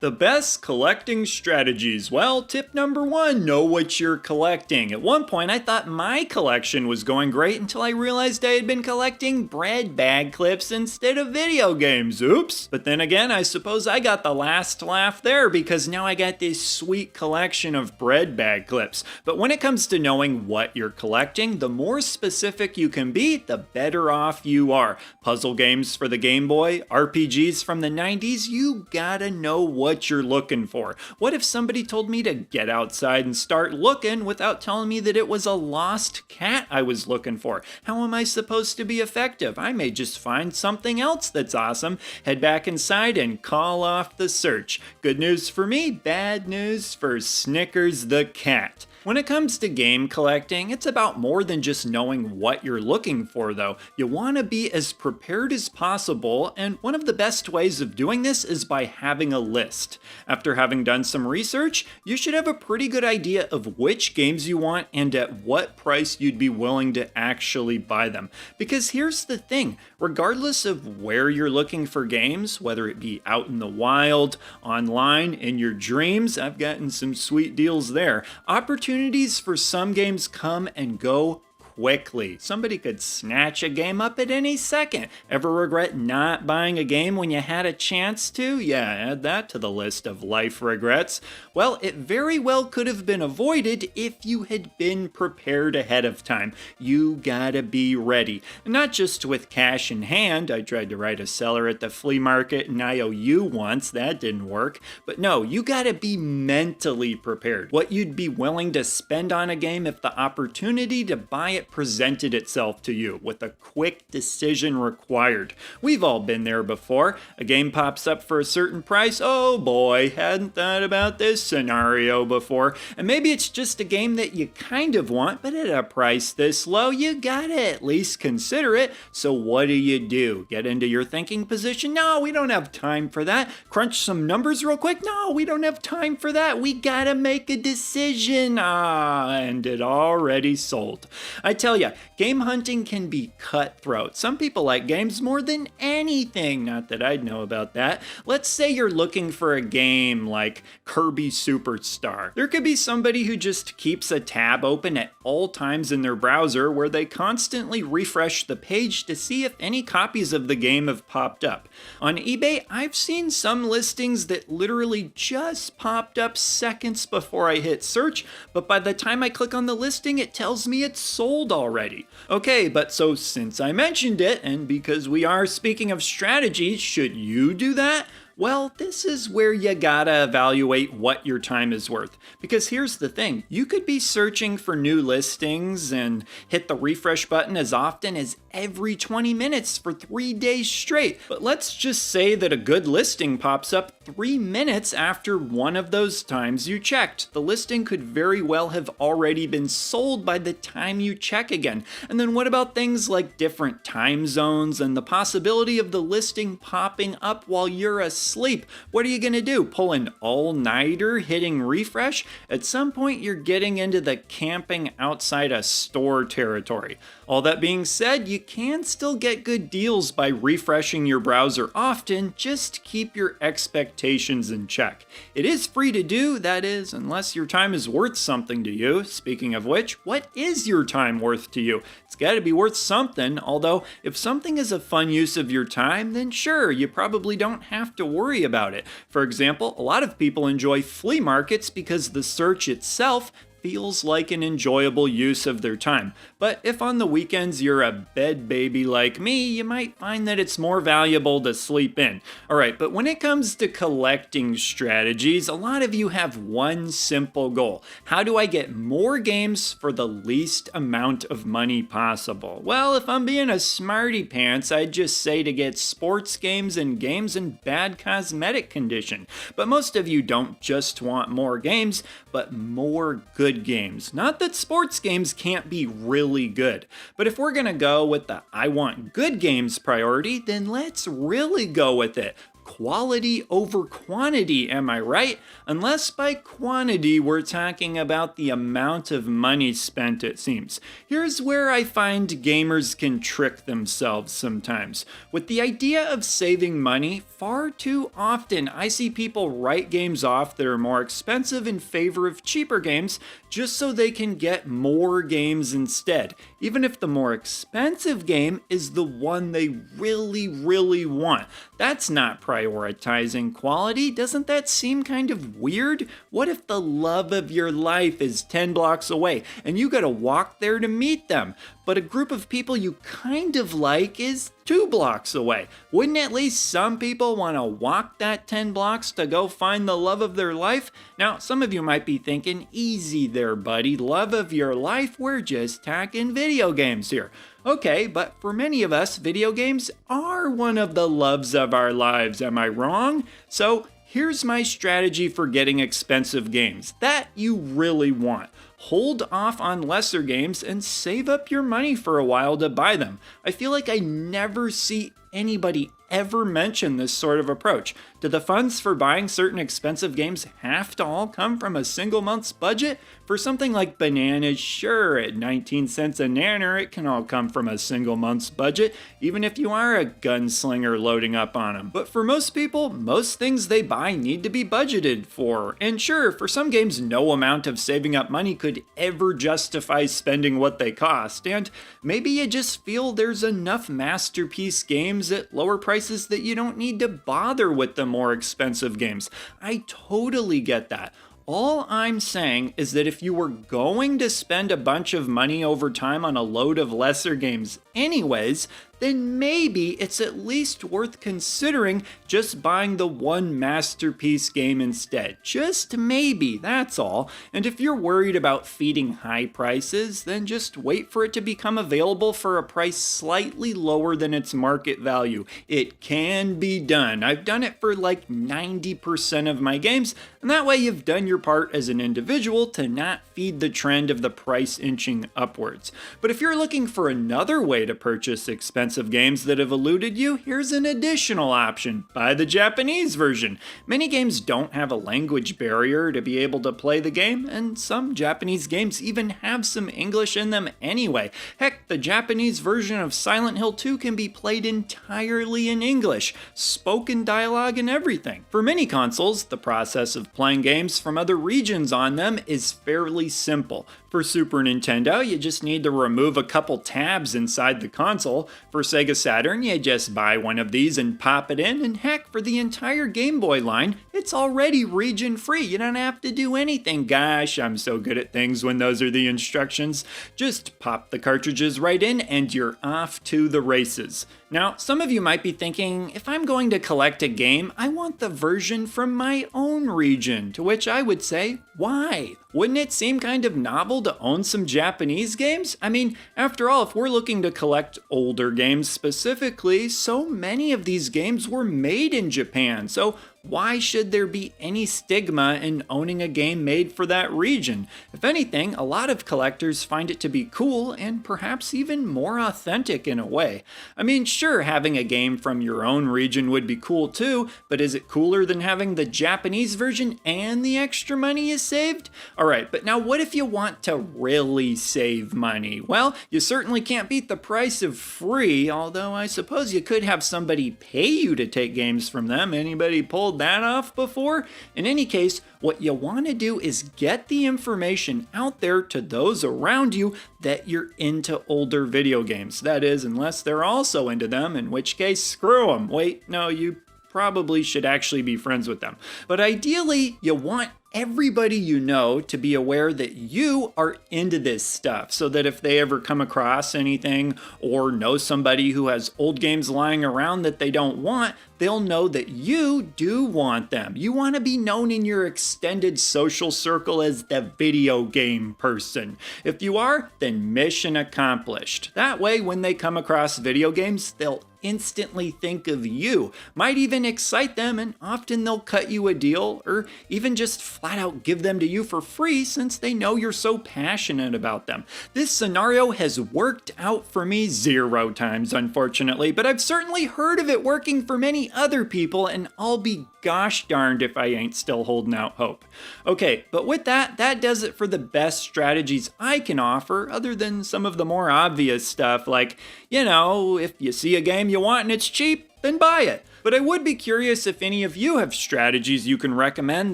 The best collecting strategies. Well, tip number one, know what you're collecting. At one point, I thought my collection was going great until I realized I had been collecting bread bag clips instead of video games. Oops. But then again, I suppose I got the last laugh there because now I got this sweet collection of bread bag clips. But when it comes to knowing what you're collecting, the more specific you can be, the better off you are. Puzzle games for the Game Boy, RPGs from the 90s, you gotta know what you're looking for. What if somebody told me to get outside and start looking without telling me that it was a lost cat I was looking for? How am I supposed to be effective? I may just find something else that's awesome, head back inside and call off the search. Good news for me, bad news for Snickers the cat. When it comes to game collecting, it's about more than just knowing what you're looking for though. You want to be as prepared as possible, and one of the best ways of doing this is by having a list. After having done some research, you should have a pretty good idea of which games you want and at what price you'd be willing to actually buy them. Because here's the thing, regardless of where you're looking for games, whether it be out in the wild, online, in your dreams, I've gotten some sweet deals there, opportunities for some games come and go quickly. Somebody could snatch a game up at any second. Ever regret not buying a game when you had a chance to? Yeah, add that to the list of life regrets. Well, it very well could have been avoided if you had been prepared ahead of time. You gotta be ready. Not just with cash in hand. I tried to write a seller at the flea market in IOU once. That didn't work. But no, you gotta be mentally prepared. What you'd be willing to spend on a game if the opportunity to buy it presented itself to you with a quick decision required. We've all been there before. A game pops up for a certain price. Oh boy, hadn't thought about this scenario before. And maybe it's just a game that you kind of want, but at a price this low, you gotta at least consider it. So what do? Get into your thinking position? No, we don't have time for that. Crunch some numbers real quick? No, we don't have time for that. We gotta make a decision. And it already sold. I tell ya, game hunting can be cutthroat. Some people like games more than anything, not that I'd know about that. Let's say you're looking for a game like Kirby Superstar. There could be somebody who just keeps a tab open at all times in their browser where they constantly refresh the page to see if any copies of the game have popped up. On eBay, I've seen some listings that literally just popped up seconds before I hit search, but by the time I click on the listing, it tells me it's sold already. Okay, but so since I mentioned it, and because we are speaking of strategies, should you do that? Well, this is where you gotta evaluate what your time is worth. Because here's the thing, you could be searching for new listings and hit the refresh button as often as every 20 minutes for 3 days straight. But let's just say that a good listing pops up 3 minutes after one of those times you checked. The listing could very well have already been sold by the time you check again. And then what about things like different time zones and the possibility of the listing popping up while you're asleep? What are you gonna do? Pull an all-nighter hitting refresh? At some point you're getting into the camping outside a store territory. All that being said, you can still get good deals by refreshing your browser often. Just keep your expectations in check. It is free to do, that is, unless your time is worth something to you. Speaking of which, what is your time worth to you? It's gotta be worth something, although if something is a fun use of your time, then sure, you probably don't have to worry about it. For example, a lot of people enjoy flea markets because the search itself feels like an enjoyable use of their time. But if on the weekends you're a bed baby like me, you might find that it's more valuable to sleep in. Alright, but when it comes to collecting strategies, a lot of you have one simple goal. How do I get more games for the least amount of money possible? Well, if I'm being a smarty pants, I'd just say to get sports games and games in bad cosmetic condition. But most of you don't just want more games, but more good games. Not that sports games can't be really good, but if we're gonna go with the I want good games priority, then let's really go with it. quality over quantity, am I right? Unless by quantity we're talking about the amount of money spent, it seems. Here's where I find gamers can trick themselves sometimes. With the idea of saving money, far too often I see people write games off that are more expensive in favor of cheaper games just so they can get more games instead, even if the more expensive game is the one they really want. That's not prioritizing quality. Doesn't that seem kind of weird? What if the love of your life is 10 blocks away and you gotta walk there to meet them, but a group of people you kind of like is 2 blocks away? Wouldn't at least some people want to walk that 10 blocks to go find the love of their life? Now, some of you might be thinking, easy there, buddy. Love of your life? We're just talking video games here. Okay, but for many of us, video games are one of the loves of our lives. Am I wrong? So here's my strategy for getting expensive games that you really want. Hold off on lesser games and save up your money for a while to buy them. I feel like I never see anybody ever mention this sort of approach. Do the funds for buying certain expensive games have to all come from a single month's budget? For something like Bananas, sure, at 19 cents a nanner, it can all come from a single month's budget, even if you are a gunslinger loading up on them. But for most people, most things they buy need to be budgeted for. And sure, for some games, no amount of saving up money could ever justify spending what they cost. And maybe you just feel there's enough masterpiece games at lower prices that you don't need to bother with the more expensive games. I totally get that. All I'm saying is that if you were going to spend a bunch of money over time on a load of lesser games anyways, then maybe it's at least worth considering just buying the one masterpiece game instead. Just maybe, that's all. And if you're worried about feeding high prices, then just wait for it to become available for a price slightly lower than its market value. It can be done. I've done it for like 90% of my games, and that way you've done your part as an individual to not feed the trend of the price inching upwards. But if you're looking for another way to purchase expensive games that have eluded you, here's an additional option. Buy the Japanese version. Many games don't have a language barrier to be able to play the game, and some Japanese games even have some English in them anyway. Heck, the Japanese version of Silent Hill 2 can be played entirely in English, spoken dialogue and everything. For many consoles, the process of playing games from other regions on them is fairly simple. For Super Nintendo, you just need to remove a couple tabs inside the console. For Sega Saturn, you just buy one of these and pop it in, and heck, for the entire Game Boy line, it's already region free. You don't have to do anything. Gosh, I'm so good at things when those are the instructions. Just pop the cartridges right in and you're off to the races. Now, some of you might be thinking, if I'm going to collect a game, I want the version from my own region, to which I would say, why? Wouldn't it seem kind of novel to own some Japanese games? I mean, after all, if we're looking to collect older games specifically, so many of these games were made in Japan, so why should there be any stigma in owning a game made for that region? If anything, a lot of collectors find it to be cool and perhaps even more authentic in a way. I mean, sure, having a game from your own region would be cool too, but is it cooler than having the Japanese version and the extra money you saved? Alright, but now what if you want to really save money? Well, you certainly can't beat the price of free, although I suppose you could have somebody pay you to take games from them. Anybody pulled that off before? In any case, what you want to do is get the information out there to those around you that you're into older video games. That is, unless they're also into them, in which case, screw them. Wait, no, you probably should actually be friends with them. But ideally, you want everybody you know to be aware that you are into this stuff, so that if they ever come across anything or know somebody who has old games lying around that they don't want, they'll know that you do want them. You want to be known in your extended social circle as the video game person. If you are, then mission accomplished. That way, when they come across video games, they'll instantly think of you. Might even excite them, and often they'll cut you a deal or even just flat out give them to you for free since they know you're so passionate about them. This scenario has worked out for me 0 times, unfortunately, but I've certainly heard of it working for many many other people, and I'll be gosh darned if I ain't still holding out hope. Okay, but with that does it for the best strategies I can offer, other than some of the more obvious stuff like, if you see a game you want and it's cheap, then buy it. But I would be curious if any of you have strategies you can recommend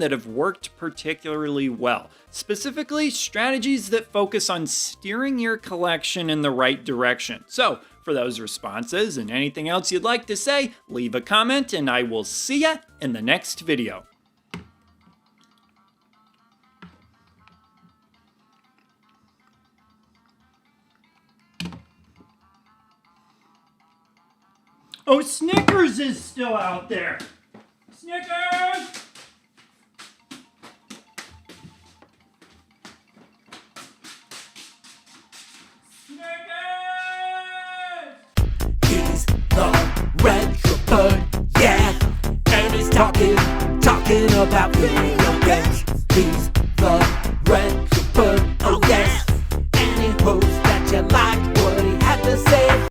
that have worked particularly well. Specifically, strategies that focus on steering your collection in the right direction. So, for those responses and anything else you'd like to say, leave a comment and I will see ya in the next video. Oh, Snickers is still out there. Snickers!